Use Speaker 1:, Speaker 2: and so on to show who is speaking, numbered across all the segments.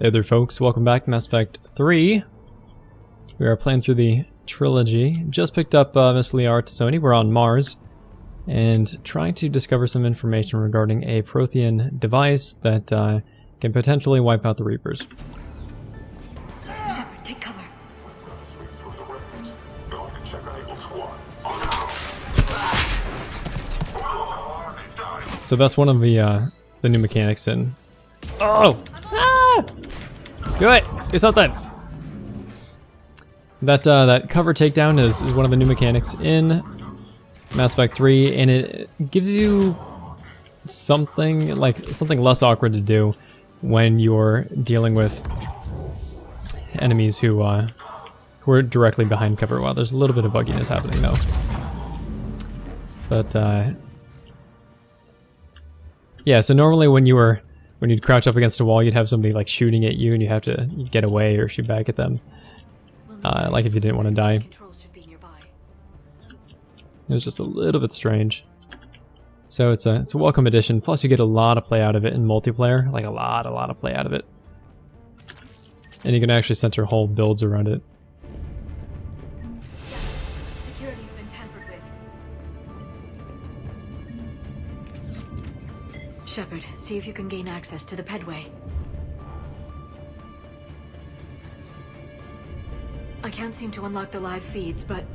Speaker 1: Hey there folks, welcome back to Mass Effect 3. We are playing through the trilogy. Just picked up Miss Liara Tassoni. We're on Mars and trying to discover some information regarding a Prothean device that can potentially wipe out the Reapers.
Speaker 2: Shepard, take cover.
Speaker 1: So that's one of the new mechanics in... Oh! Ah! Do it! Do something! That cover takedown is one of the new mechanics in Mass Effect 3, and it gives you something less awkward to do when you're dealing with enemies who are directly behind cover. Well, there's a little bit of bugginess happening though. But yeah, so normally when you'd crouch up against a wall, you'd have somebody like shooting at you and you have to get away or shoot back at them. Like if you didn't want to die. It was just a little bit strange. So it's a welcome addition. Plus you get a lot of play out of it in multiplayer. Like a lot of play out of it. And you can actually center whole builds around it.
Speaker 2: Security's been tampered with. Shepard, see if you can gain access to the pedway. I can't seem to unlock the live feeds, but...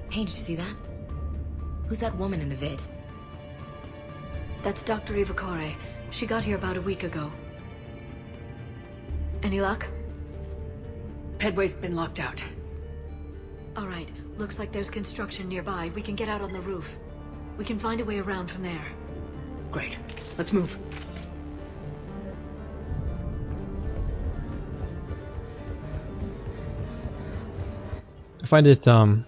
Speaker 3: Hey, did you see that? Who's that woman in the vid?
Speaker 2: That's Dr. Ivakare. She got here about a week ago. Any luck?
Speaker 3: Pedway's been locked out.
Speaker 2: Alright, looks like there's construction nearby. We can get out on the roof. We can find a way around from there.
Speaker 3: Great. Let's move.
Speaker 1: I find it kind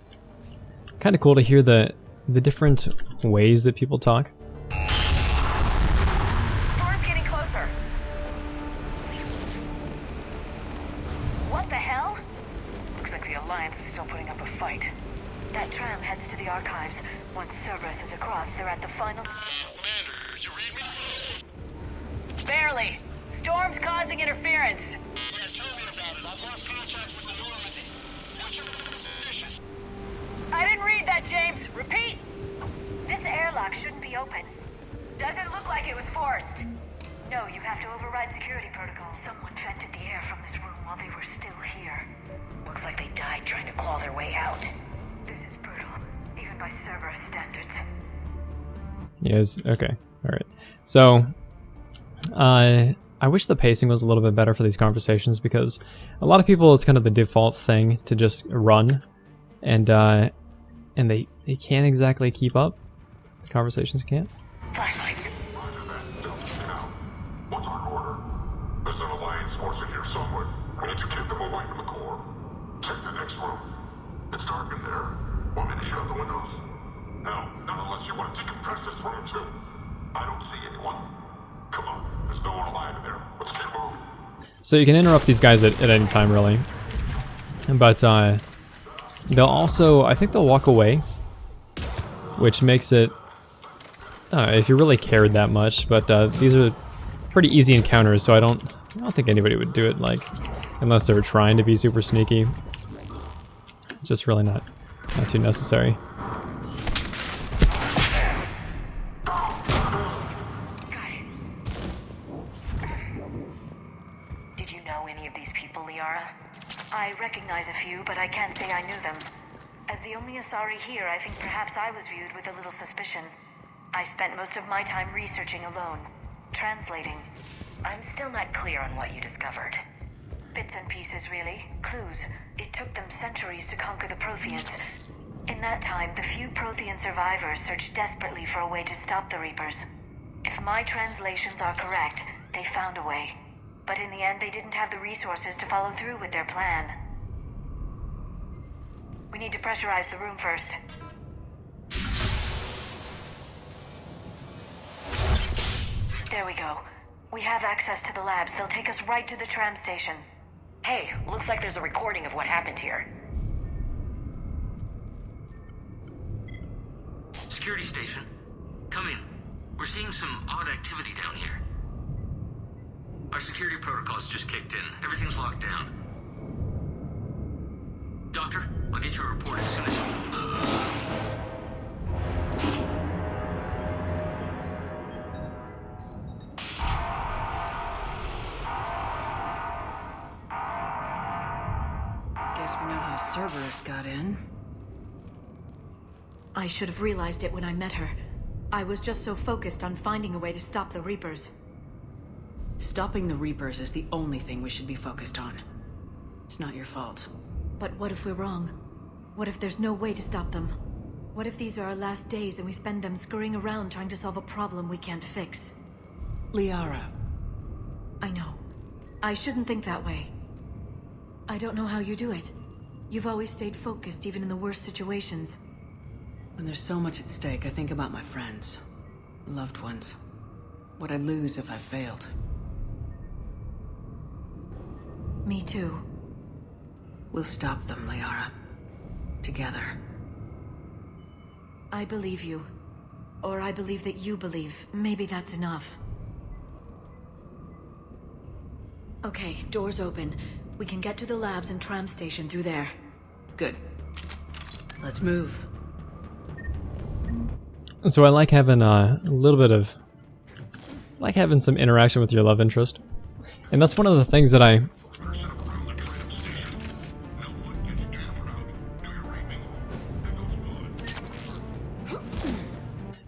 Speaker 1: of cool to hear the different ways that people talk.
Speaker 4: Storm's getting closer. What the hell? Looks like the Alliance is still putting up a fight.
Speaker 2: That tram heads to the archives. Once Cerberus is across, they're at the final...
Speaker 5: Commander, you read me?
Speaker 4: Barely. Storm's causing interference.
Speaker 5: Yeah, tell me about it. I've lost contact with the Normandy. What's your position?
Speaker 4: I didn't read that, James. Repeat.
Speaker 2: This airlock shouldn't be open.
Speaker 4: Doesn't look like it was forced.
Speaker 2: No, you have to override security protocols. Someone vented the air from this room while they were still here.
Speaker 3: Looks like they died trying to claw their way out.
Speaker 2: This is brutal, even by Cerberus standards.
Speaker 1: Yes, okay. Alright. So, I wish the pacing was a little bit better for these conversations because a lot of people, it's kind of the default thing to just run and they can't exactly keep up. The conversations can't.
Speaker 3: Flashlights.
Speaker 5: Roger that. Delta's down. What's our order? There's an Alliance force in here somewhere. We need to keep them away from the core. Check the next room. It's dark in there. Want me to shut the windows? No, not unless you want to decompress this room too. I don't see anyone. Come on, there's no one alive in there. Let's get moving.
Speaker 1: So you can interrupt these guys at any time, really. But they'll also, I think they'll walk away, which makes it, I don't know if you really cared that much, but these are pretty easy encounters, so I don't think anybody would do it, like, unless they were trying to be super sneaky. It's just really not too necessary.
Speaker 2: Did you know any of these people, Liara? I recognize a few, but I can't say I knew them. As the only Asari here, I think perhaps I was viewed with a little suspicion. I spent most of my time researching alone, translating.
Speaker 3: I'm still not clear on what you discovered.
Speaker 2: Bits and pieces, really. Clues. It took them centuries to conquer the Protheans. In that time, the few Prothean survivors searched desperately for a way to stop the Reapers. If my translations are correct, they found a way. But in the end, they didn't have the resources to follow through with their plan. We need to pressurize the room first. There we go. We have access to the labs. They'll take us right to the tram station.
Speaker 3: Hey, looks like there's a recording of what happened here.
Speaker 6: Security station. Come in. We're seeing some odd activity down here. Our security protocols just kicked in. Everything's locked down. Doctor, I'll get you a report as soon as...
Speaker 4: Guess we know how Cerberus got in.
Speaker 2: I should have realized it when I met her. I was just so focused on finding a way to stop the Reapers.
Speaker 4: Stopping the Reapers is the only thing we should be focused on. It's not your fault.
Speaker 2: But what if we're wrong? What if there's no way to stop them? What if these are our last days and we spend them scurrying around trying to solve a problem we can't fix?
Speaker 4: Liara.
Speaker 2: I know. I shouldn't think that way. I don't know how you do it. You've always stayed focused even in the worst situations.
Speaker 4: When there's so much at stake, I think about my friends. Loved ones. What I'd lose if I failed.
Speaker 2: Me too.
Speaker 4: We'll stop them, Liara. Together.
Speaker 2: I believe you. Or I believe that you believe. Maybe that's enough. Okay, doors open. We can get to the labs and tram station through there.
Speaker 4: Good. Let's move.
Speaker 1: So I like having a little bit of... like having some interaction with your love interest. And that's one of the things that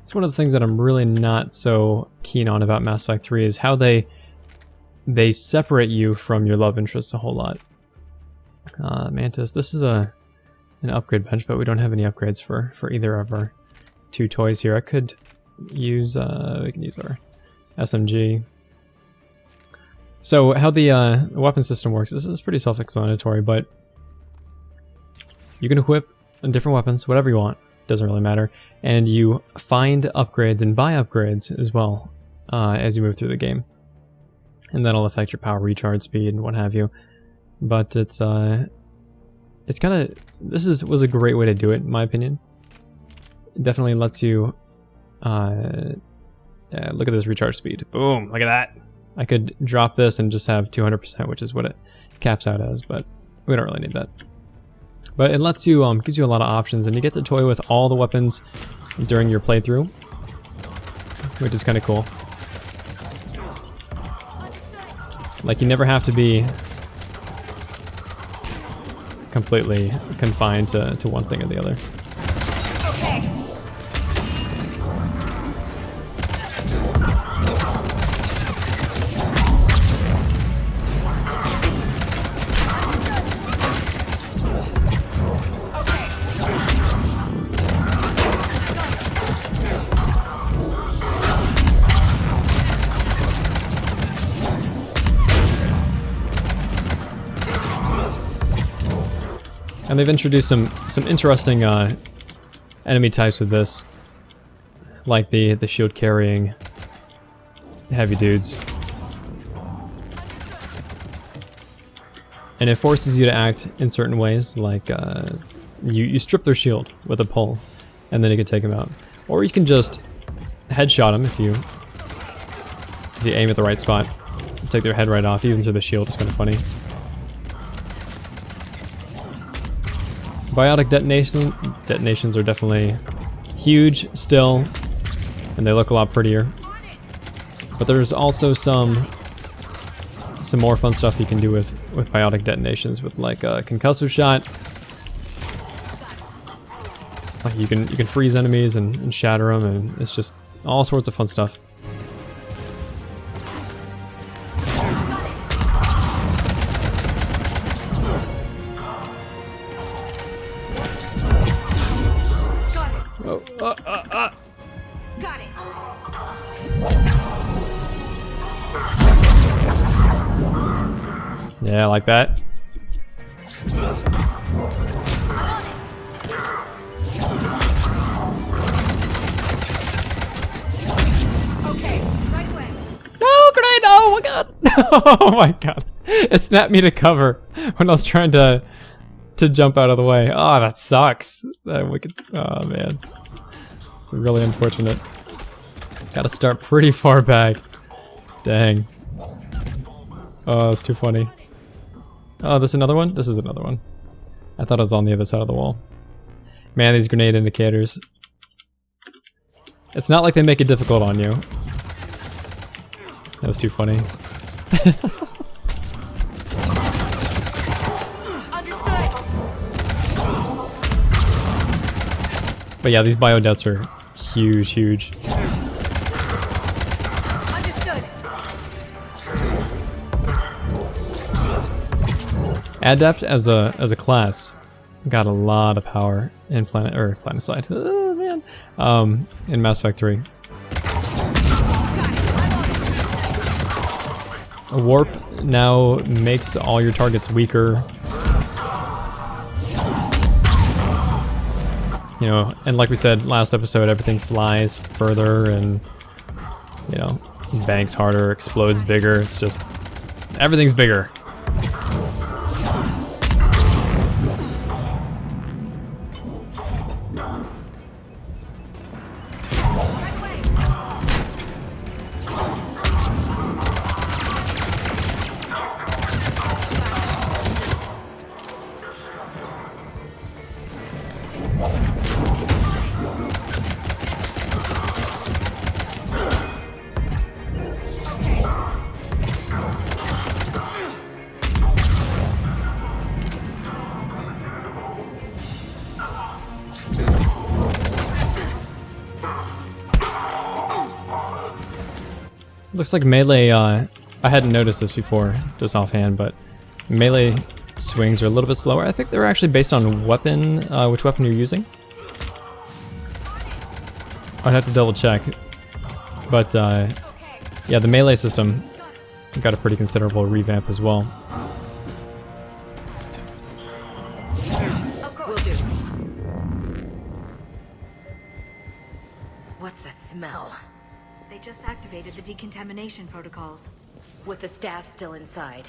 Speaker 1: it's one of the things that I'm really not so keen on about Mass Effect 3 is how they separate you from your love interests a whole lot. Mantis, this is an upgrade bench, but we don't have any upgrades for either of our two toys here. I could use, we can use our SMG. So how the weapon system works, this is pretty self-explanatory, but you can equip different weapons, whatever you want, doesn't really matter, and you find upgrades and buy upgrades as well as you move through the game. And that'll affect your power recharge speed and what have you. But it's kind of, was a great way to do it in my opinion. It definitely lets you look at this recharge speed. Boom, look at that. I could drop this and just have 200%, which is what it caps out as, but we don't really need that. But it lets you, gives you a lot of options, and you get to toy with all the weapons during your playthrough, which is kind of cool. Like, you never have to be completely confined to one thing or the other. And they've introduced some interesting enemy types with this, like the shield carrying heavy dudes. And it forces you to act in certain ways, like you strip their shield with a pole, and then you can take them out. Or you can just headshot them if you aim at the right spot, take their head right off, even through the shield. It's kind of funny. Biotic detonations are definitely huge still, and they look a lot prettier. But there's also some more fun stuff you can do with biotic detonations, with like a concussive shot. Like you can freeze enemies and shatter them, and it's just all sorts of fun stuff.
Speaker 4: Got it.
Speaker 1: Yeah, like that.
Speaker 4: Okay, right away.
Speaker 1: No, grenade! Oh my god! Oh my god! It snapped me to cover when I was trying to jump out of the way. Oh, that sucks. That wicked. Oh man, it's really unfortunate. Got to start pretty far back. Dang. Oh, it's too funny. Oh, this another one? This is another one. I thought it was on the other side of the wall. Man, these grenade indicators. It's not like they make it difficult on you. That was too funny. But yeah, these biodets are huge, huge. Adept as a class got a lot of power in Planetside. Oh man. In Mass Effect 3. A warp now makes all your targets weaker. You know, and like we said last episode, everything flies further and, you know, banks harder, explodes bigger. It's just, everything's bigger. Looks like melee, I hadn't noticed this before, just offhand, but melee swings are a little bit slower. I think they're actually based on weapon, which weapon you're using. I'd have to double check. But, yeah, the melee system got a pretty considerable revamp as well.
Speaker 3: Will do. What's that smell?
Speaker 2: They just activated the decontamination protocols.
Speaker 3: With the staff still inside.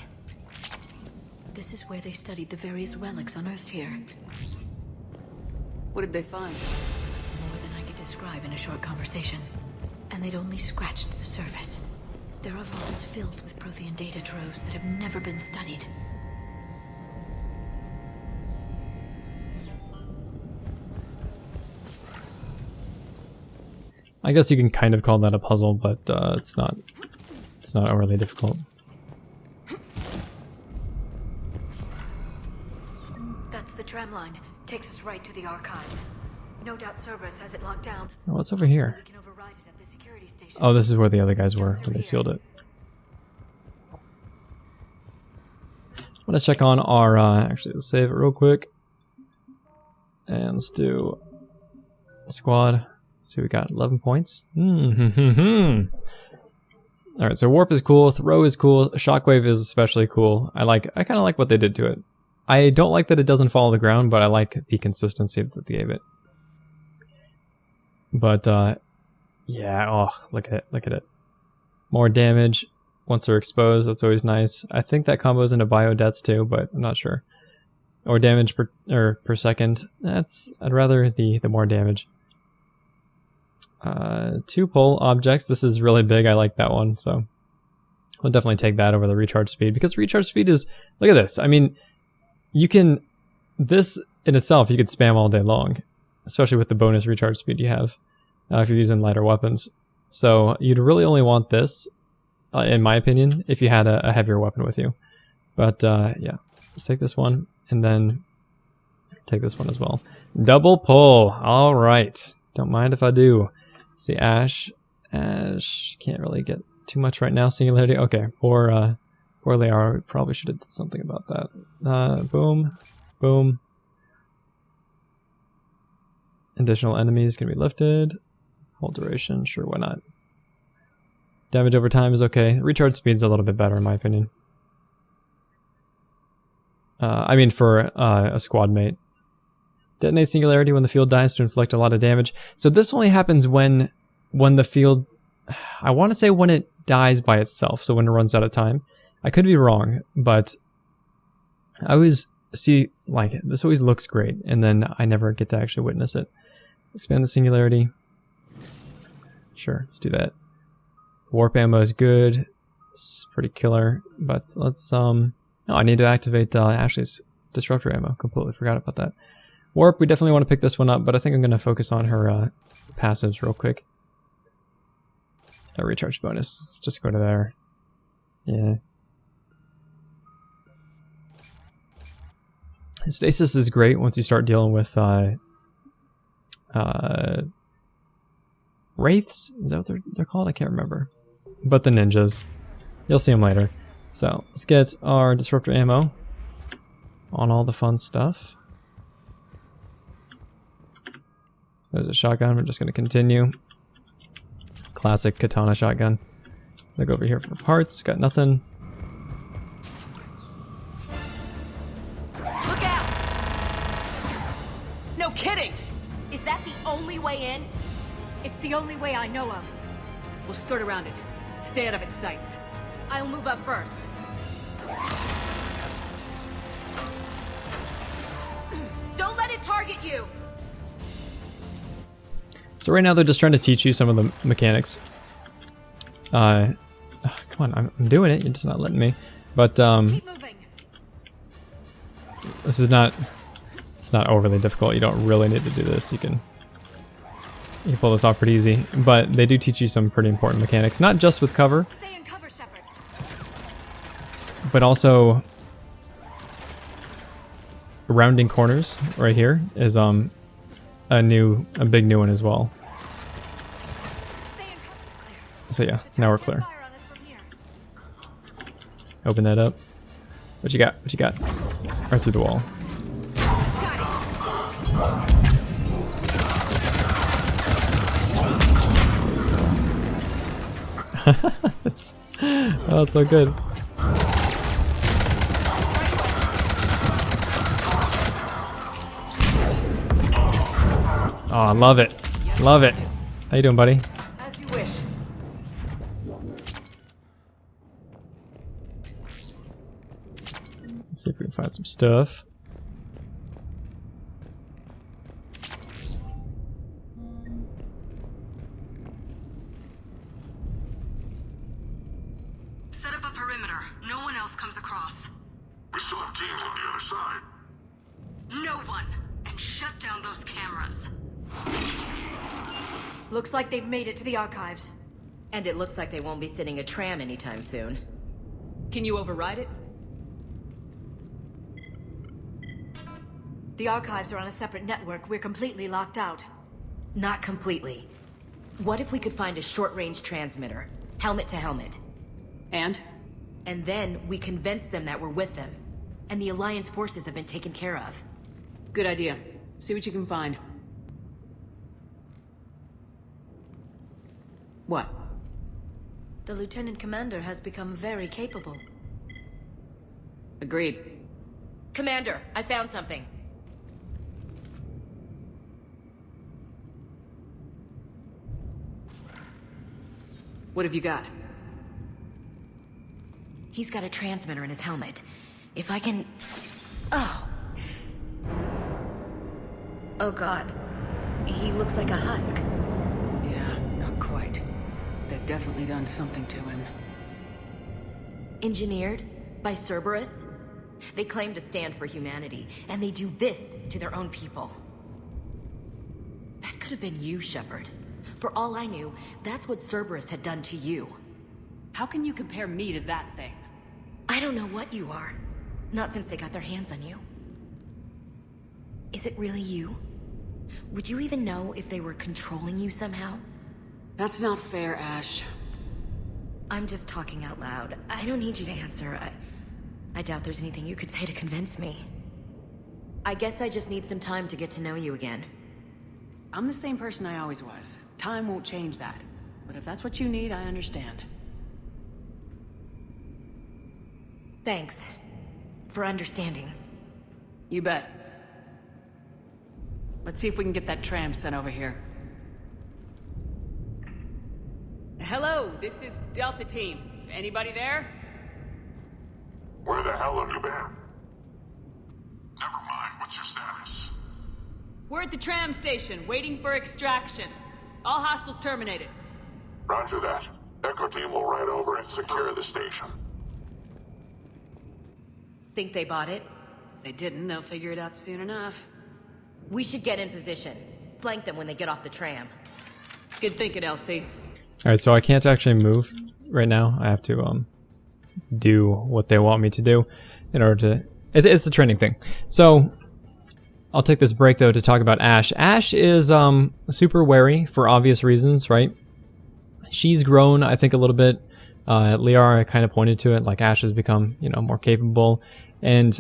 Speaker 2: This is where they studied the various relics unearthed here.
Speaker 4: What did they find?
Speaker 2: More than I could describe in a short conversation. And they'd only scratched the surface. There are vaults filled with Prothean data troves that have never been studied.
Speaker 1: I guess you can kind of call that a puzzle, but it's not overly difficult.
Speaker 2: That's the tram line. Takes us right to the archive. No doubt Cerberus has it locked down.
Speaker 1: Oh, what's over here?
Speaker 2: We can override it at the security station.
Speaker 1: Oh, this is where the other guys were when they sealed it. I'm gonna check on our, actually let's save it real quick. And let's do squad. See, we got 11 points. Alright, so warp is cool, throw is cool, shockwave is especially cool. I kind of like what they did to it. I don't like that it doesn't follow the ground, but I like the consistency that they gave it. But, yeah, oh, look at it, look at it. More damage once they're exposed, that's always nice. I think that combos into biodets too, but I'm not sure. Or damage per second. I'd rather the more damage. 2 pull objects. This is really big. I like that one, so I'll definitely take that over the recharge speed, because recharge speed is, look at this. I mean, you can, this in itself, you could spam all day long, especially with the bonus recharge speed you have if you're using lighter weapons. So you'd really only want this, in my opinion, if you had a heavier weapon with you. But yeah, let's take this one and then take this one as well. Double pull. All right. Don't mind if I do. See, Ash can't really get too much right now. Singularity. Okay, poor Liara. We probably should have did something about that. Boom, boom. Additional enemies can be lifted. Whole duration. Sure, why not? Damage over time is okay. Recharge speed's a little bit better in my opinion. I mean for a squad mate. Detonate singularity when the field dies to inflict a lot of damage. So this only happens when the field, I want to say when it dies by itself, so when it runs out of time. I could be wrong, but I always see, like, this always looks great, and then I never get to actually witness it. Expand the singularity. Sure, let's do that. Warp ammo is good. It's pretty killer. But let's oh, I need to activate Ashley's disruptor ammo. Completely forgot about that. Warp, we definitely want to pick this one up, but I think I'm going to focus on her passives real quick. A recharge bonus. Let's just go to there. Yeah. Stasis is great once you start dealing with wraiths. Is that what they're called? I can't remember. But the ninjas. You'll see them later. So let's get our disruptor ammo on all the fun stuff. There's a shotgun. We're just going to continue. Classic katana shotgun. Look over here for parts. Got nothing.
Speaker 3: Look out! No kidding! Is that the only way in?
Speaker 2: It's the only way I know of.
Speaker 4: We'll skirt around it. Stay out of its sights.
Speaker 3: I'll move up first. Don't let it target you!
Speaker 1: So right now they're just trying to teach you some of the mechanics. Come on, I'm doing it. You're just not letting me. But
Speaker 2: Keep moving.
Speaker 1: this is not. It's not overly difficult. You don't really need to do this. You can pull this off pretty easy. But they do teach you some pretty important mechanics, not just with cover,
Speaker 2: Stay in cover, Shepard.
Speaker 1: but also rounding corners. Right here is a big new one as well.
Speaker 2: Stay in cover. Clear.
Speaker 1: So yeah, now we're clear.
Speaker 2: Fire on us from here.
Speaker 1: Open that up. What you got? What you got? Right through the wall. That's oh, it's so good. Oh, I love it. Love it. How you doing, buddy?
Speaker 4: As you wish.
Speaker 1: Let's see if we can find some stuff.
Speaker 4: Set up a perimeter. No one else comes across.
Speaker 5: We still have teams on the other side.
Speaker 4: No one! And shut down those cameras.
Speaker 2: Looks like they've made it to the archives.
Speaker 3: And it looks like they won't be sitting a tram anytime soon.
Speaker 4: Can you override it?
Speaker 2: The archives are on a separate network. We're completely locked out.
Speaker 3: Not completely. What if we could find a short-range transmitter? Helmet to helmet.
Speaker 4: And?
Speaker 3: And then we convince them that we're with them. And the Alliance forces have been taken care of.
Speaker 4: Good idea. See what you can find. What?
Speaker 2: The Lieutenant Commander has become very capable.
Speaker 4: Agreed.
Speaker 3: Commander, I found something.
Speaker 4: What have you got?
Speaker 3: He's got a transmitter in his helmet. If I can... Oh. Oh god. He looks like a husk.
Speaker 4: Yeah, not quite. They've definitely done something to him.
Speaker 3: Engineered by Cerberus? They claim to stand for humanity, and they do this to their own people. That could have been you, Shepard. For all I knew, that's what Cerberus had done to you.
Speaker 4: How can you compare me to that thing?
Speaker 3: I don't know what you are. Not since they got their hands on you. Is it really you? Would you even know if they were controlling you somehow?
Speaker 4: That's not fair, Ash.
Speaker 3: I'm just talking out loud. I don't need you to answer. I doubt there's anything you could say to convince me. I guess I just need some time to get to know you again.
Speaker 4: I'm the same person I always was. Time won't change that. But if that's what you need, I understand.
Speaker 3: Thanks. For understanding.
Speaker 4: You bet. Let's see if we can get that tram sent over here. Hello, this is Delta Team. Anybody there?
Speaker 5: Where the hell have you been? Never mind, what's your status?
Speaker 4: We're at the tram station, waiting for extraction. All hostiles terminated.
Speaker 5: Roger that. Echo team will ride over and secure the station.
Speaker 3: Think they bought it?
Speaker 4: If they didn't, they'll figure it out soon enough.
Speaker 3: We should get in position. Flank them when they get off the tram.
Speaker 4: Good thinking, Elsie.
Speaker 1: Alright, so I can't actually move right now. I have to do what they want me to do in order to... It's a training thing. So, I'll take this break though to talk about Ash. Ash is super wary for obvious reasons, right? She's grown, I think, a little bit. Liara kind of pointed to it, like Ash has become, you know, more capable. And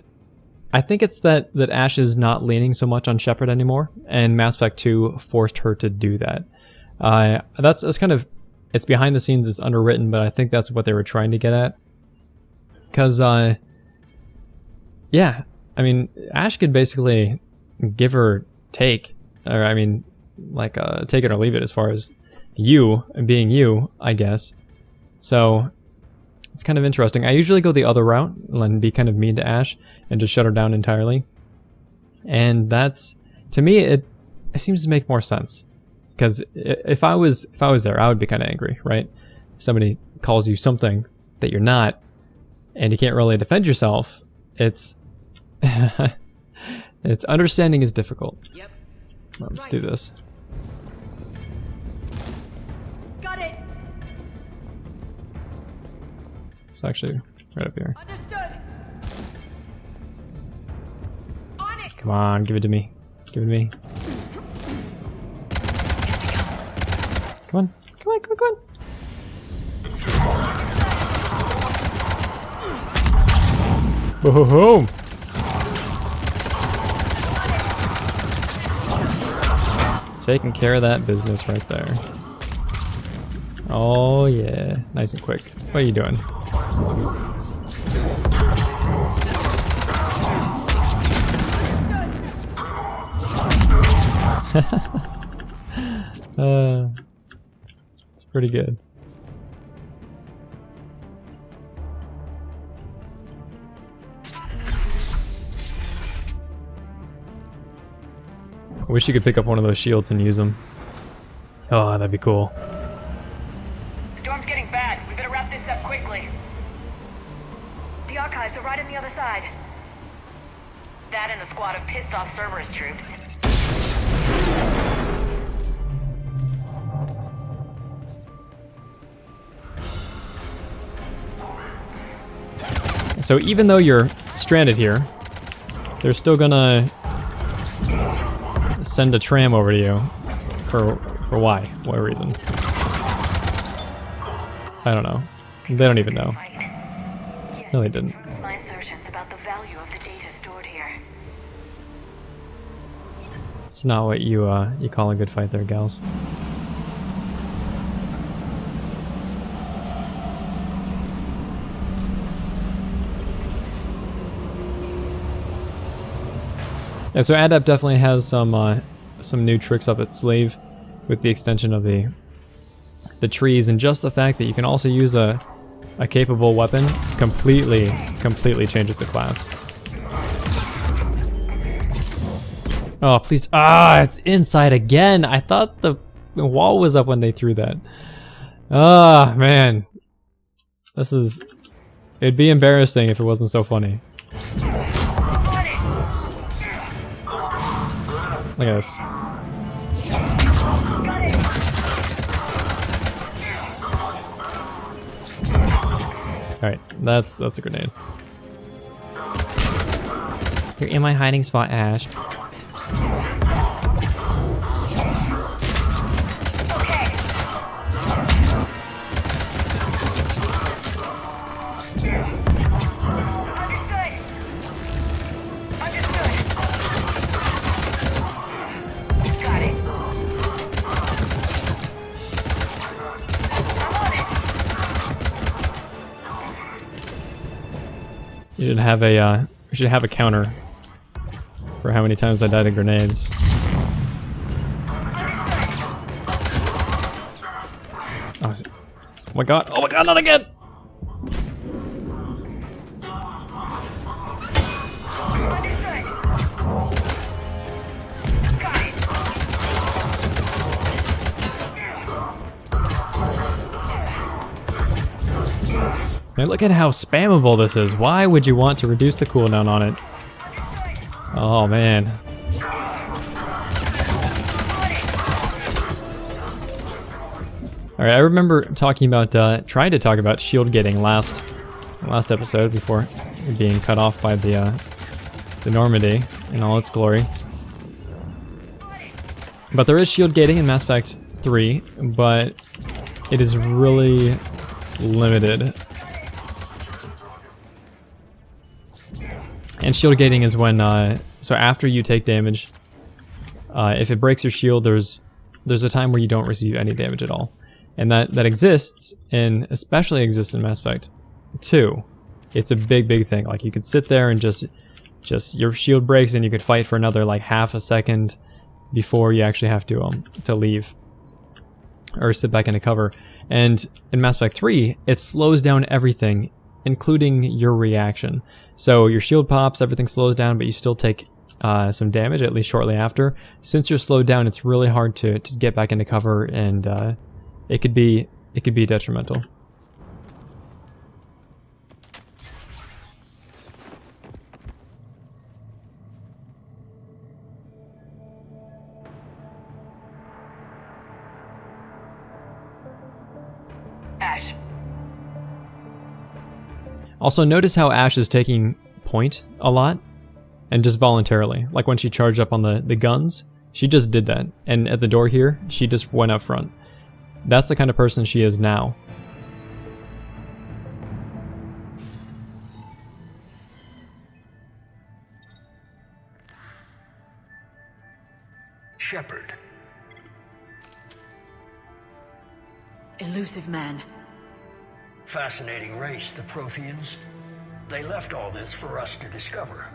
Speaker 1: I think it's that Ash is not leaning so much on Shepard anymore, and Mass Effect 2 forced her to do that. That's kind of, it's behind the scenes, it's underwritten, but I think that's what they were trying to get at. Because, yeah, I mean, Ash could basically give or take, or I mean, like, take it or leave it as far as you being you, I guess. So, it's kind of interesting. I usually go the other route and be kind of mean to Ash and just shut her down entirely. And that's, to me, it seems to make more sense. Because if I was there, I would be kind of angry, right? Somebody calls you something that you're not, and you can't really defend yourself. It's it's understanding is difficult.
Speaker 3: Yep.
Speaker 1: Let's do this.
Speaker 3: Got it.
Speaker 1: It's actually right up here.
Speaker 3: Understood. On it.
Speaker 1: Come on, give it to me. Give it to me. Come on. Come on, come on, come on. Boom! Taking care of that business right there. Oh yeah, nice and quick. What are you doing? It's pretty good. I wish you could pick up one of those shields and use them. Oh, that'd be cool.
Speaker 2: Storm's getting bad. We better wrap this up quickly. The archives are right on the other side. That and a squad of pissed off Cerberus troops.
Speaker 1: So even though you're stranded here, they're still gonna send a tram over to you. For why? What reason? I don't know. They don't even know. No, they didn't.
Speaker 2: My assertions about the value of the data stored here.
Speaker 1: It's not what you call a good fight there, gals. And so Adept definitely has some new tricks up its sleeve with the extension of the trees, and just the fact that you can also use a capable weapon completely changes the class. Oh, please. Ah, it's inside again. I thought the wall was up when they threw that. Ah, man. It'd be embarrassing if it wasn't so funny. Look at this. Alright, that's a grenade. You're in my hiding spot, Ash. You should have a counter for how many times I died of grenades. Oh my god! Oh my god! Not again! Man, look at how spammable this is. Why would you want to reduce the cooldown on it? Oh man. Alright, I remember talking about, trying to talk about shield gating last episode before being cut off by the Normandy in all its glory. But there is shield gating in Mass Effect 3, but it is really limited. And shield gating is when, so after you take damage, if it breaks your shield, there's a time where you don't receive any damage at all. And that exists, and especially exists in Mass Effect 2. It's a big thing. Like, you could sit there and just your shield breaks and you could fight for another like half a second before you actually have to leave or sit back into cover. And in Mass Effect 3, it slows down everything, including your reaction. So your shield pops, everything slows down, but you still take some damage, at least shortly after. Since you're slowed down, it's really hard to get back into cover, and it could be detrimental.
Speaker 2: Ash.
Speaker 1: Also, notice how Ash is taking point a lot, and just voluntarily. Like when she charged up on the guns, she just did that. And at the door here, she just went up front. That's the kind of person she is now.
Speaker 7: Shepard.
Speaker 3: Elusive man.
Speaker 7: Fascinating race, the Protheans. They left all this for us to discover,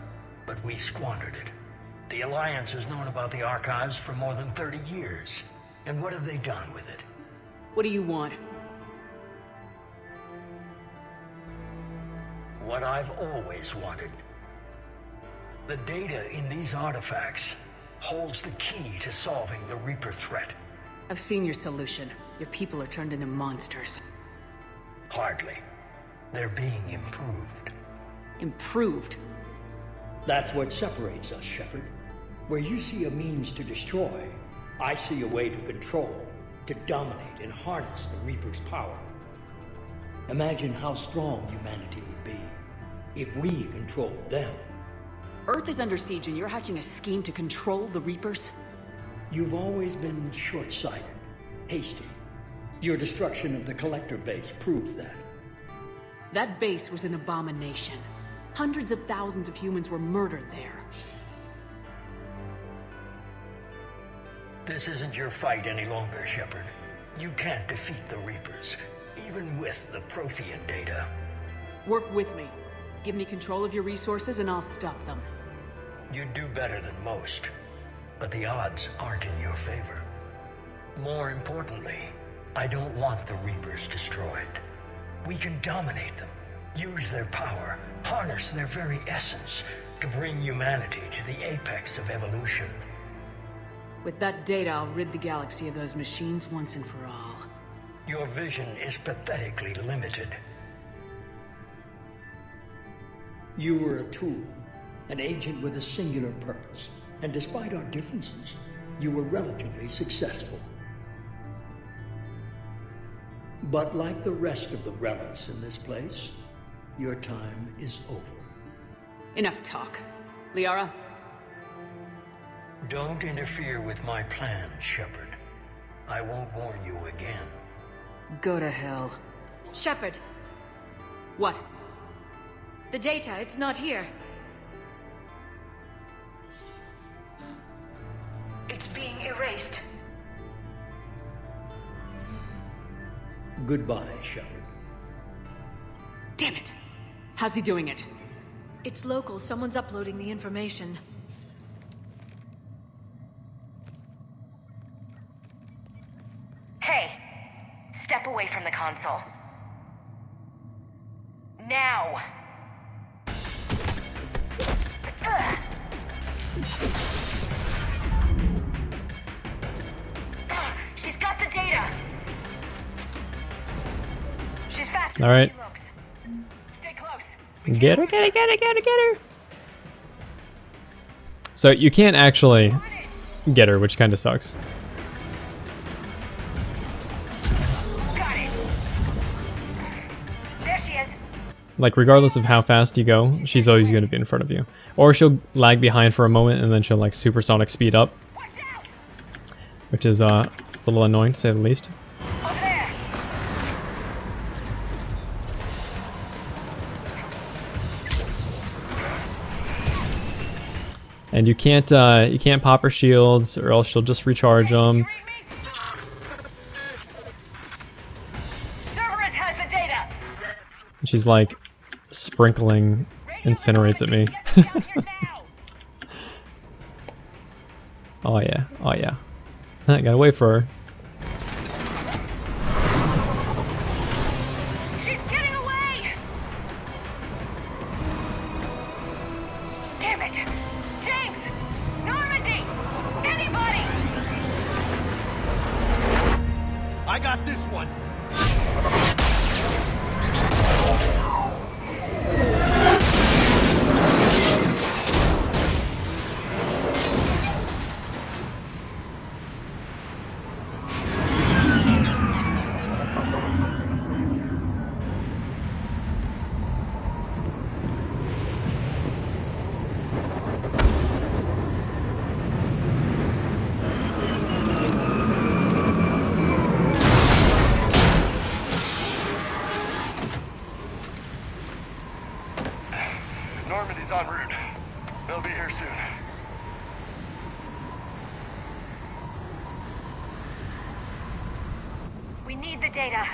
Speaker 7: but we squandered it. The Alliance has known about the archives for more than 30 years. And what have they done with it?
Speaker 4: What do you want?
Speaker 7: What I've always wanted. The data in these artifacts holds the key to solving the Reaper threat.
Speaker 4: I've seen your solution. Your people are turned into monsters.
Speaker 7: Hardly. They're being improved.
Speaker 4: Improved?
Speaker 8: That's what separates us, Shepard. Where you see a means to destroy, I see a way to control, to dominate and harness the Reaper's power. Imagine how strong humanity would be if we controlled them.
Speaker 4: Earth is under siege and you're hatching a scheme to control the Reapers?
Speaker 8: You've always been short-sighted, hasty. Your destruction of the Collector base proved that.
Speaker 4: That base was an abomination. Hundreds of thousands of humans were murdered there.
Speaker 7: This isn't your fight any longer, Shepard. You can't defeat the Reapers, even with the Prothean data.
Speaker 4: Work with me. Give me control of your resources and I'll stop them.
Speaker 7: You'd do better than most, but the odds aren't in your favor. More importantly, I don't want the Reapers destroyed. We can dominate them, use their power, harness their very essence to bring humanity to the apex of evolution.
Speaker 4: With that data, I'll rid the galaxy of those machines once and for all.
Speaker 7: Your vision is pathetically limited.
Speaker 8: You were a tool, an agent with a singular purpose, and despite our differences, you were relatively successful. But like the rest of the relics in this place, your time is over.
Speaker 4: Enough talk. Liara?
Speaker 7: Don't interfere with my plans, Shepard. I won't warn you again.
Speaker 4: Go to hell.
Speaker 3: Shepard,
Speaker 4: What?
Speaker 3: the data, it's not here.
Speaker 2: It's being erased.
Speaker 8: Goodbye, Shepard.
Speaker 4: Damn it! How's he doing it?
Speaker 3: It's local. Someone's uploading the information.
Speaker 2: Hey! Step away from the console. Now! Ugh. She's got the data! She's faster
Speaker 1: All right.
Speaker 2: than she looks. close.
Speaker 1: Get her, get her, get her, get her, get her. So you can't actually get her, which kind of sucks.
Speaker 2: Got it. There she is.
Speaker 1: Like, regardless of how fast you go, she's always going to be in front of you. Or she'll lag behind for a moment, and then she'll, like, supersonic speed up. Which is, a little annoying, to say the least.
Speaker 2: Over there.
Speaker 1: And you can't pop her shields, or else she'll just recharge them.
Speaker 2: Cerberus has the data.
Speaker 1: She's, like, sprinkling incinerates at me. Oh yeah, oh yeah. I gotta wait for her.
Speaker 2: She's getting away. Damn it. James! Normandy! Anybody!
Speaker 9: I got this one. Normandy's en route. They'll be here soon.
Speaker 2: We need the data.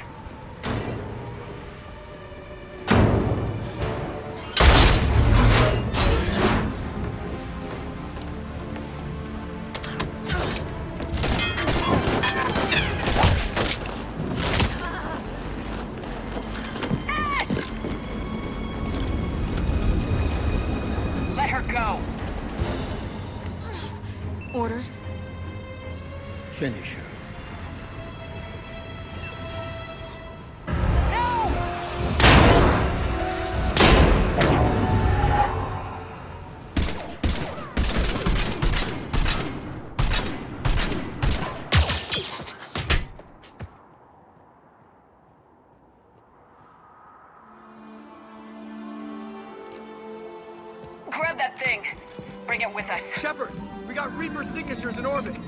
Speaker 2: Let her go.
Speaker 3: Orders?
Speaker 8: Finish her.
Speaker 2: Grab that thing. Bring it with us.
Speaker 9: Shepard, we got Reaper signatures in orbit.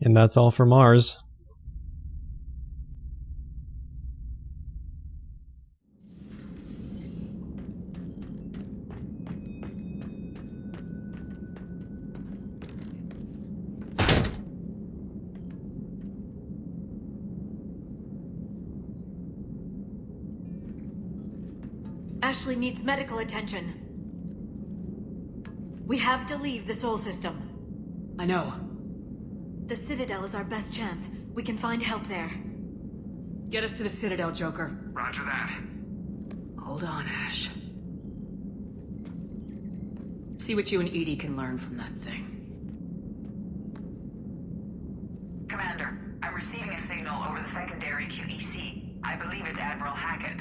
Speaker 1: And that's all for Mars.
Speaker 3: Ashley needs medical attention. We have to leave the Sol system.
Speaker 4: I know.
Speaker 3: The Citadel is our best chance. We can find help there.
Speaker 4: Get us to the Citadel, Joker.
Speaker 6: Roger that.
Speaker 4: Hold on, Ash. See what you and Edie can learn from that thing.
Speaker 10: Commander, I'm receiving a signal over the secondary QEC. I believe it's Admiral Hackett.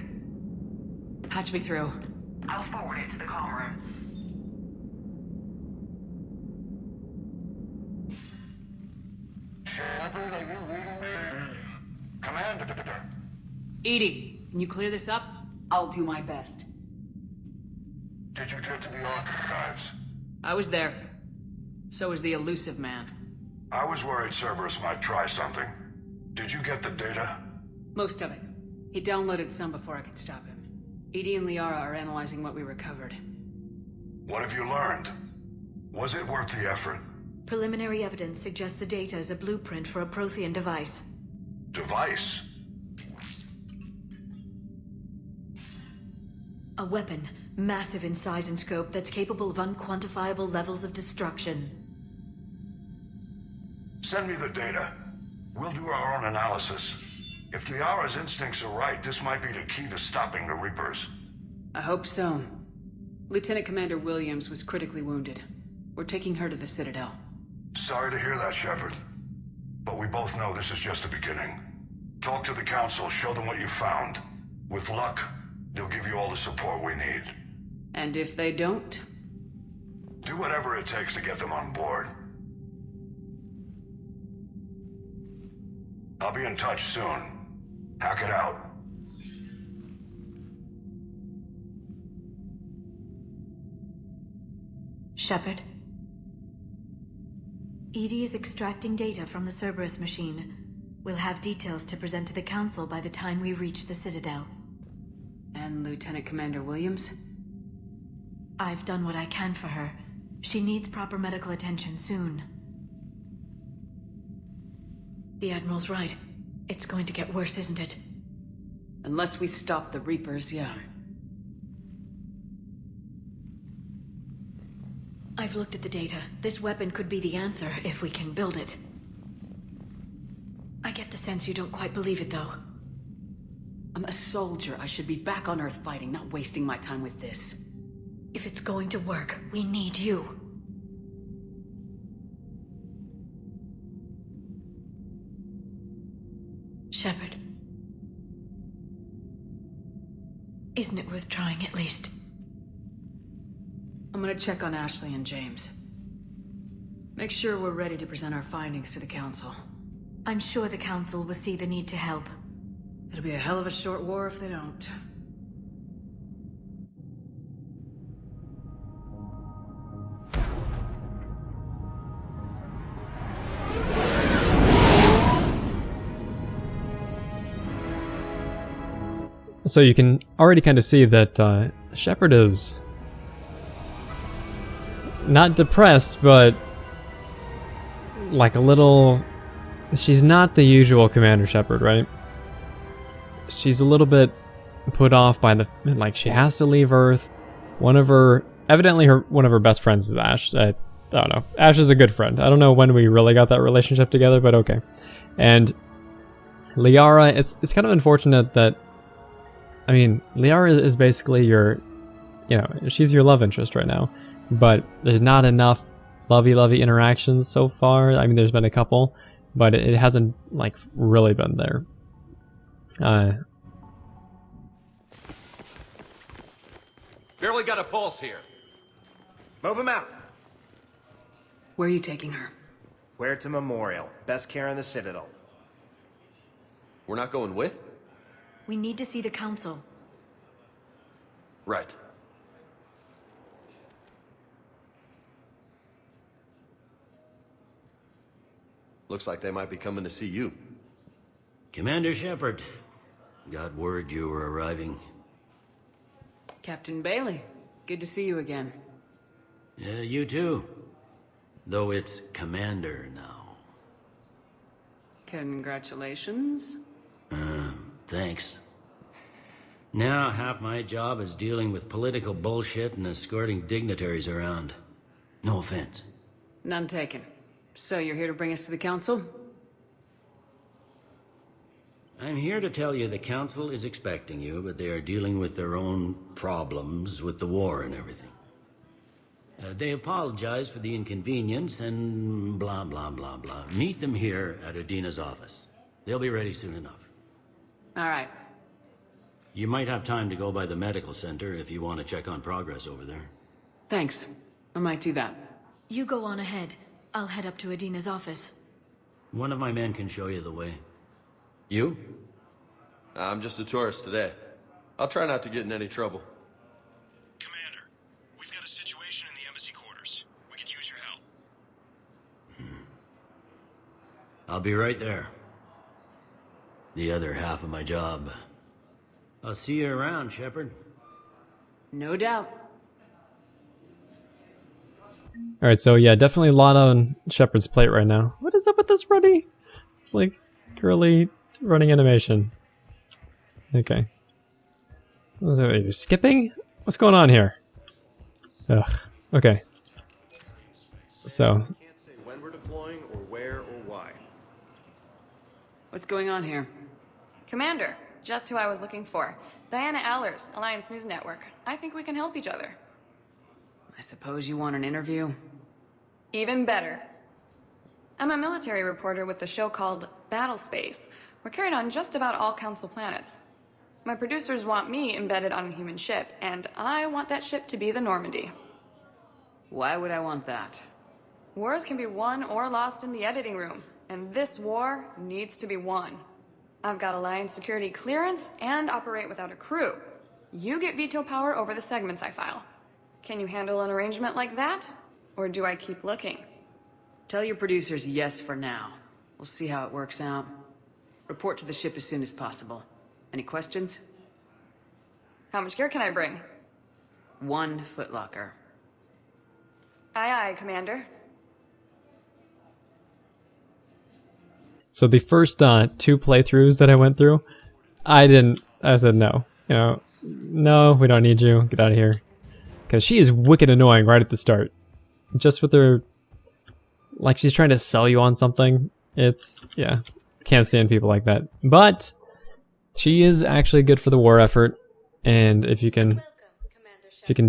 Speaker 4: Patch me through.
Speaker 10: I'll forward it to the comm room.
Speaker 5: Shepard, are you reading me? Commander.
Speaker 4: Edie, can you clear this up? I'll do my best.
Speaker 5: Did you get to the archives?
Speaker 4: I was there. So was the elusive man.
Speaker 5: I was worried Cerberus might try something. Did you get the data?
Speaker 4: Most of it. He downloaded some before I could stop him. Edie and Liara are analyzing what we recovered.
Speaker 5: What have you learned? Was it worth the effort?
Speaker 2: Preliminary evidence suggests the data is a blueprint for a Prothean device.
Speaker 5: Device?
Speaker 2: A weapon, massive in size and scope, that's capable of unquantifiable levels of destruction.
Speaker 5: Send me the data. We'll do our own analysis. If Liara's instincts are right, this might be the key to stopping the Reapers.
Speaker 4: I hope so. Lieutenant Commander Williams was critically wounded. We're taking her to the Citadel.
Speaker 5: Sorry to hear that, Shepard. But we both know this is just the beginning. Talk to the Council, show them what you found. With luck, they'll give you all the support we need.
Speaker 4: And if they don't?
Speaker 5: Do whatever it takes to get them on board. I'll be in touch soon. Hack it out.
Speaker 2: Shepard? EDI is extracting data from the Cerberus machine. We'll have details to present to the Council by the time we reach the Citadel.
Speaker 4: And Lieutenant Commander Williams?
Speaker 2: I've done what I can for her. She needs proper medical attention soon. The Admiral's right. It's going to get worse, isn't it?
Speaker 4: Unless we stop the Reapers, yeah.
Speaker 2: I've looked at the data. This weapon could be the answer if we can build it. I get the sense you don't quite believe it, though.
Speaker 4: I'm a soldier. I should be back on Earth fighting, not wasting my time with this.
Speaker 2: If it's going to work, we need you. Shepard. Isn't it worth trying at least?
Speaker 4: I'm gonna check on Ashley and James. Make sure we're ready to present our findings to the Council.
Speaker 2: I'm sure the Council will see the need to help.
Speaker 4: It'll be a hell of a short war if they don't.
Speaker 1: So you can already kind of see that Shepard is not depressed, but like a little... She's not the usual Commander Shepard, right? She's a little bit put off by the... Like, she has to leave Earth. One of her... Evidently, one of her best friends is Ash. I don't know. Ash is a good friend. I don't know when we really got that relationship together, but okay. And Liara, it's kind of unfortunate that... I mean, Liara is basically your... You know, she's your love interest right now. But there's not enough lovey-lovey interactions so far. I mean, there's been a couple, but it hasn't, like, really been there.
Speaker 9: Barely got a pulse here. Move him out.
Speaker 4: Where are you taking her?
Speaker 9: Where to Memorial. Best care in the Citadel.
Speaker 11: We're not going with?
Speaker 2: We need to see the Council.
Speaker 11: Right. Looks like they might be coming to see you.
Speaker 12: Commander Shepard, got word you were arriving.
Speaker 4: Captain Bailey, good to see you again.
Speaker 12: Yeah, you too. Though it's Commander now.
Speaker 4: Congratulations.
Speaker 12: Thanks. Now half my job is dealing with political bullshit and escorting dignitaries around. No offense.
Speaker 4: None taken. So you're here to bring us to the Council?
Speaker 12: I'm here to tell you the Council is expecting you, but they are dealing with their own problems with the war and everything. They apologize for the inconvenience and blah, blah, blah, blah. Meet them here at Adina's office. They'll be ready soon enough.
Speaker 4: All right.
Speaker 12: You might have time to go by the medical center if you want to check on progress over there.
Speaker 4: Thanks. I might do that.
Speaker 2: You go on ahead. I'll head up to Adina's office.
Speaker 12: One of my men can show you the way.
Speaker 11: You? I'm just a tourist today. I'll try not to get in any trouble.
Speaker 9: Commander, we've got a situation in the embassy quarters. We could use your help.
Speaker 12: I'll be right there. The other half of my job. I'll see you around, Shepard.
Speaker 4: No doubt.
Speaker 1: Alright, so yeah, definitely a lot on Shepard's plate right now. What is up with this running? It's like girly running animation. Okay. Are you skipping? What's going on here? Ugh. Okay. So.
Speaker 11: Can't say when we're deploying or where or why.
Speaker 4: What's going on here?
Speaker 13: Commander, just who I was looking for. Diana Allers, Alliance News Network. I think we can help each other.
Speaker 4: I suppose you want an interview?
Speaker 13: Even better. I'm a military reporter with a show called Battle Space. We're carried on just about all Council planets. My producers want me embedded on a human ship, and I want that ship to be the Normandy.
Speaker 4: Why would I want that?
Speaker 13: Wars can be won or lost in the editing room, and this war needs to be won. I've got Alliance security clearance and operate without a crew. You get veto power over the segments I file. Can you handle an arrangement like that? Or do I keep looking?
Speaker 4: Tell your producers yes for now. We'll see how it works out. Report to the ship as soon as possible. Any questions?
Speaker 13: How much gear can I bring?
Speaker 4: 1 footlocker.
Speaker 13: Aye, aye, Commander.
Speaker 1: So the first 2 playthroughs that I went through, I said no. You know, no, we don't need you. Get out of here. Because she is wicked annoying right at the start. Just with her, like she's trying to sell you on something. It's, yeah, can't stand people like that. But she is actually good for the war effort. And if you can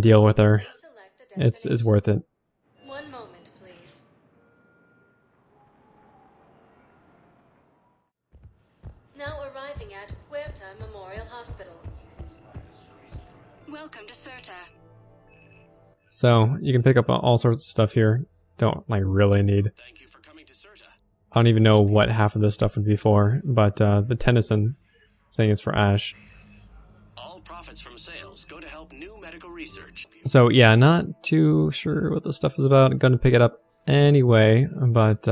Speaker 1: deal with her, it's worth it.
Speaker 3: One moment, please. Now arriving at Huerta Memorial Hospital.
Speaker 14: Welcome to Certa.
Speaker 1: So you can pick up all sorts of stuff here. Don't like really need.
Speaker 9: Thank you for coming to Certa.
Speaker 1: I don't even know what half of this stuff would be for, but the Tennyson thing is for Ash.
Speaker 9: All profits from sales go to help new medical research.
Speaker 1: So yeah, not too sure what this stuff is about. I'm gonna pick it up anyway, but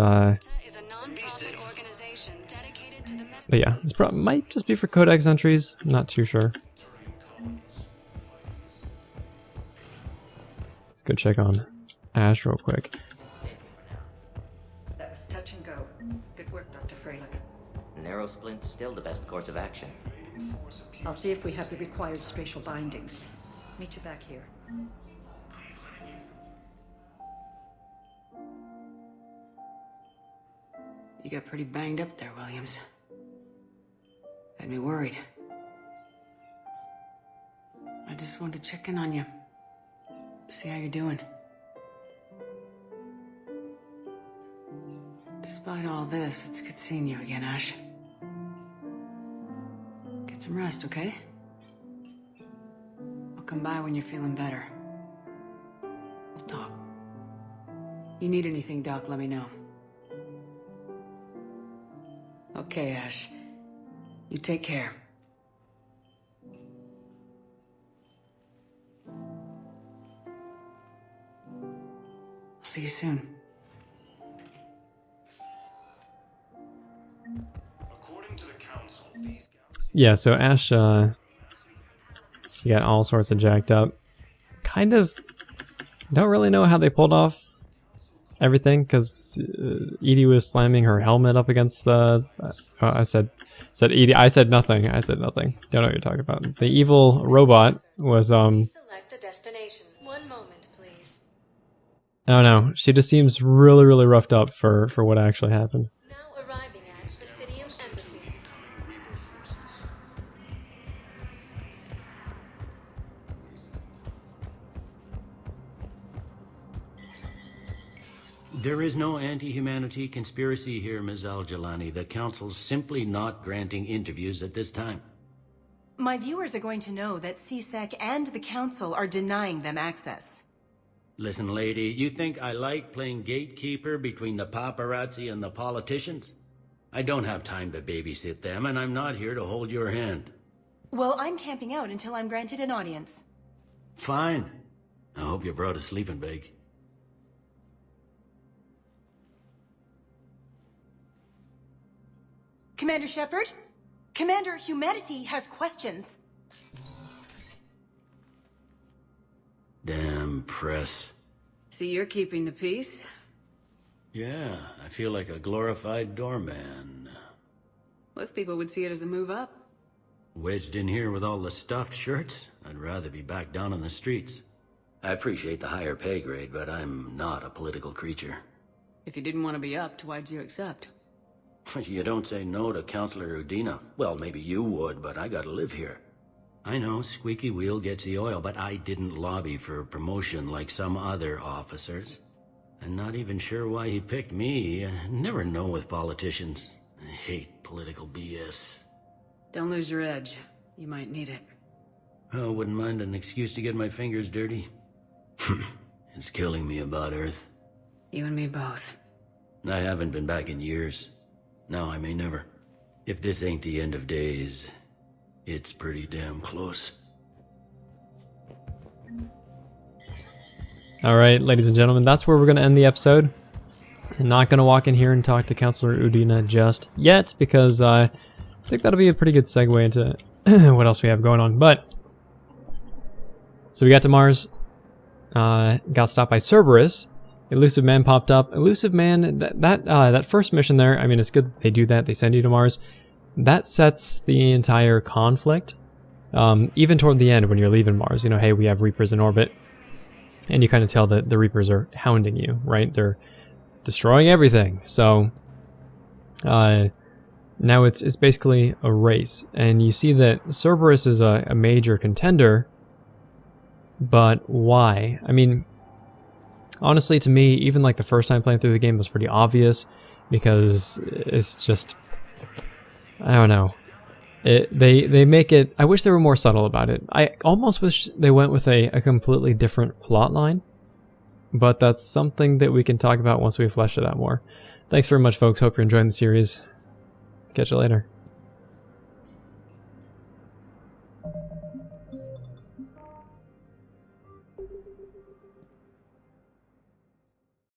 Speaker 1: yeah, this might just be for codex entries. I'm not too sure. Let's go check on Ash real quick.
Speaker 15: That was touch and go. Good work, Dr. Freilich.
Speaker 16: Narrow splint's still the best course of action.
Speaker 15: I'll see if we have the required spatial bindings. Meet you back here.
Speaker 4: You got pretty banged up there, Williams. Had me worried. I just wanted to check in on you. See how you're doing. Despite all this, it's good seeing you again, Ash. Get some rest, okay? I'll come by when you're feeling better. We'll talk. You need anything, Doc, let me know. Okay, Ash. You take care. I'll see you soon.
Speaker 9: According to the council, these
Speaker 1: Yeah, so Ash, she got all sorts of jacked up. Kind of, don't really know how they pulled off everything, because Edie was slamming her helmet up against the... I said Edie, I said nothing. Don't know what you're talking about. The evil robot was,
Speaker 3: Select a destination. One moment, please.
Speaker 1: Oh no, she just seems really, really roughed up for what actually happened.
Speaker 3: Now arriving at Presidium Embassy.
Speaker 12: There is no anti-humanity conspiracy here, Ms. Al-Jalani. The Council's simply not granting interviews at this time.
Speaker 17: My viewers are going to know that CSEC and the Council are denying them access.
Speaker 12: Listen, lady, you think I like playing gatekeeper between the paparazzi and the politicians? I don't have time to babysit them, and I'm not here to hold your hand.
Speaker 17: Well, I'm camping out until I'm granted an audience.
Speaker 12: Fine. I hope you brought a sleeping bag.
Speaker 17: Commander Shepard? Commander Humanity has questions.
Speaker 12: Damn press.
Speaker 4: See, you're keeping the peace.
Speaker 12: Yeah, I feel like a glorified doorman.
Speaker 4: Most people would see it as a move up.
Speaker 12: Wedged in here with all the stuffed shirts? I'd rather be back down on the streets. I appreciate the higher pay grade, but I'm not a political creature.
Speaker 4: If you didn't want to be upped, why'd you accept?
Speaker 12: You don't say no to Counselor Udina. Well, maybe you would, but I gotta live here. I know, squeaky wheel gets the oil, but I didn't lobby for promotion like some other officers. I'm not even sure why he picked me. I never know with politicians. I hate political BS.
Speaker 4: Don't lose your edge. You might need it.
Speaker 12: Oh, wouldn't mind an excuse to get my fingers dirty. It's killing me about Earth.
Speaker 4: You and me both.
Speaker 12: I haven't been back in years. Now I may never. If this ain't the end of days, it's pretty damn close.
Speaker 1: Alright, ladies and gentlemen, that's where we're going to end the episode. I'm not going to walk in here and talk to Counselor Udina just yet, because I think that'll be a pretty good segue into what else we have going on. But, so we got to Mars, got stopped by Cerberus, Elusive Man popped up. Elusive Man, that first mission there, I mean, it's good that they do that, they send you to Mars. That sets the entire conflict. Even toward the end when you're leaving Mars, you know, hey, we have Reapers in orbit. And you kind of tell that the Reapers are hounding you, right? They're destroying everything. So now it's basically a race. And you see that Cerberus is a major contender. But why? I mean, honestly, to me, even like the first time playing through the game was pretty obvious. Because it's just, I don't know. They make it, I wish they were more subtle about it. I almost wish they went with a completely different plot line, but that's something that we can talk about once we flesh it out more. Thanks very much, folks. Hope you're enjoying the series. Catch you later.